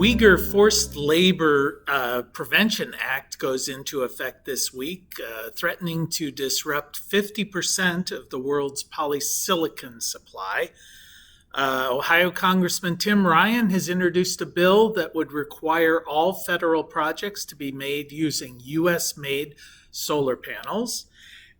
Uyghur Forced Labor Prevention Act goes into effect this week, threatening to disrupt 50% of the world's polysilicon supply. Ohio Congressman Tim Ryan has introduced a bill that would require all federal projects to be made using U.S.-made solar panels.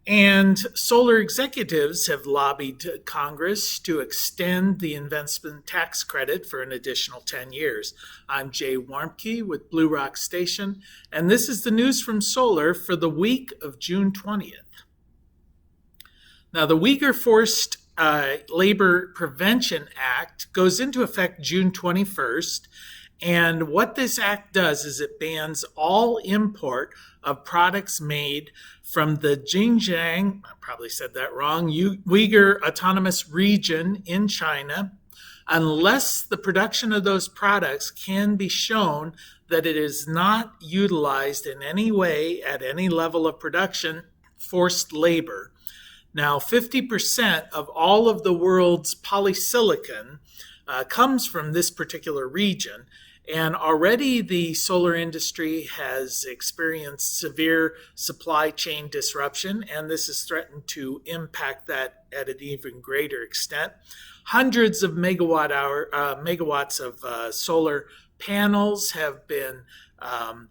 And solar executives have lobbied Congress to extend the investment tax credit for an additional 10 years. I'm Jay Warmke with Blue Rock Station, and this is the news from solar for the week of June 20th. Now, the Uyghur Forced Labor Prevention Act goes into effect June 21st. And what this act does is it bans all import of products made from the Xinjiang, I probably said that wrong, Uyghur Autonomous Region in China, unless the production of those products can be shown that it is not utilized in any way at any level of production, forced labor. Now, 50% of all of the world's polysilicon comes from this particular region. And already the solar industry has experienced severe supply chain disruption, and this is threatened to impact that at an even greater extent. Hundreds of megawatts of solar panels have been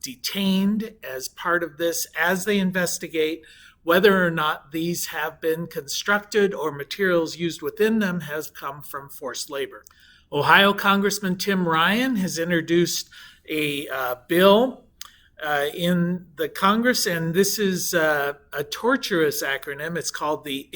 detained as part of this as they investigate whether or not these have been constructed or materials used within them has come from forced labor. Ohio Congressman Tim Ryan has introduced a bill in the Congress, and this is a tortuous acronym. It's called the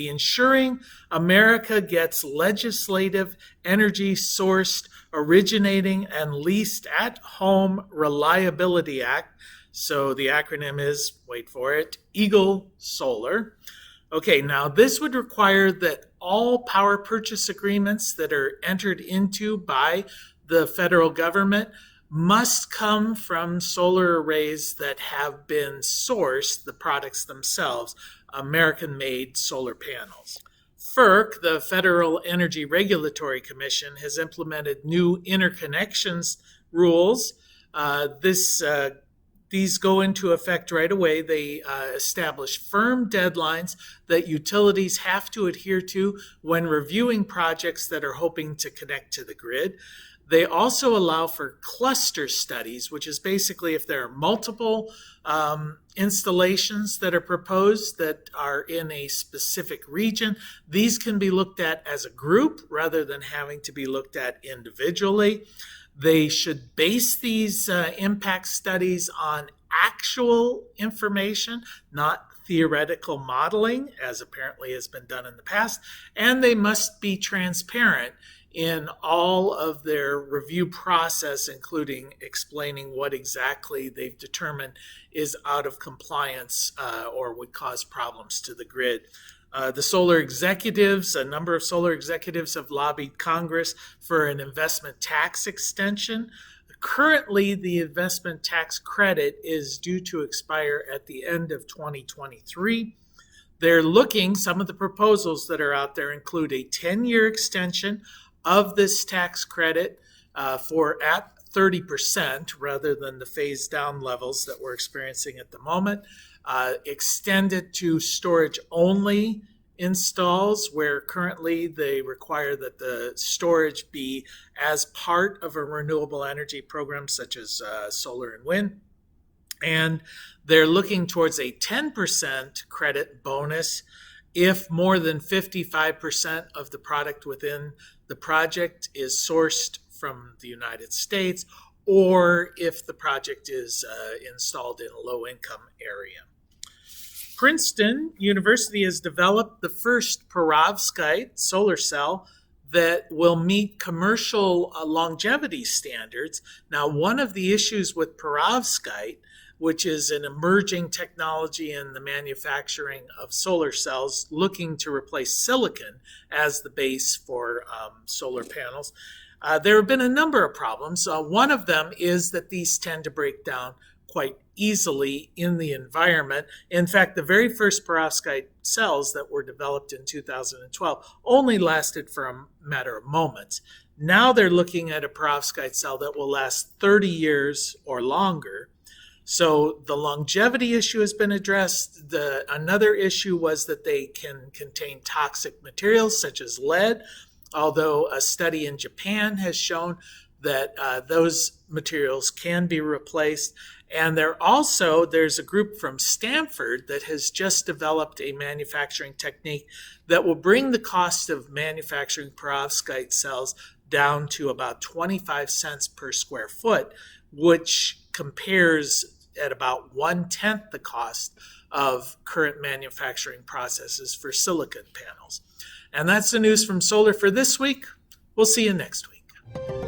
Ensuring America Gets Legislative Energy Sourced, Originating, and Leased at Home Reliability Act. So the acronym is, wait for it, EAGLE Solar. Okay, now this would require that all power purchase agreements that are entered into by the federal government must come from solar arrays that have been sourced, the products themselves, American-made solar panels. FERC, the Federal Energy Regulatory Commission, has implemented new interconnections rules. These go into effect right away. They establish firm deadlines that utilities have to adhere to when reviewing projects that are hoping to connect to the grid. They also allow for cluster studies, which is basically if there are multiple installations that are proposed that are in a specific region, these can be looked at as a group rather than having to be looked at individually. They should base these impact studies on actual information, not theoretical modeling, as apparently has been done in the past, and they must be transparent in all of their review process, including explaining what exactly they've determined is out of compliance or would cause problems to the grid. The solar executives, a number of solar executives have lobbied Congress for an investment tax extension. Currently, the investment tax credit is due to expire at the end of 2023. Some of the proposals that are out there include a 10-year extension of this tax credit for at 30% rather than the phased down levels that we're experiencing at the moment. Extend it to storage only installs where currently they require that the storage be as part of a renewable energy program such as solar and wind. And they're looking towards a 10% credit bonus if more than 55% of the product within the project is sourced from the United States, or if the project is installed in a low-income area. Princeton University has developed the first perovskite solar cell that will meet commercial longevity standards. Now, one of the issues with perovskite, which is an emerging technology in the manufacturing of solar cells looking to replace silicon as the base for solar panels, there have been a number of problems. One of them is that these tend to break down quite easily in the environment. In fact, the very first perovskite cells that were developed in 2012 only lasted for a matter of moments. Now they're looking at a perovskite cell that will last 30 years or longer. So the longevity issue has been addressed. Another issue was that they can contain toxic materials such as lead, although a study in Japan has shown that those materials can be replaced. And there's a group from Stanford that has just developed a manufacturing technique that will bring the cost of manufacturing perovskite cells down to about 25 cents per square foot, which compares at about 1/10 the cost of current manufacturing processes for silicon panels. And that's the news from solar for this week. We'll see you next week.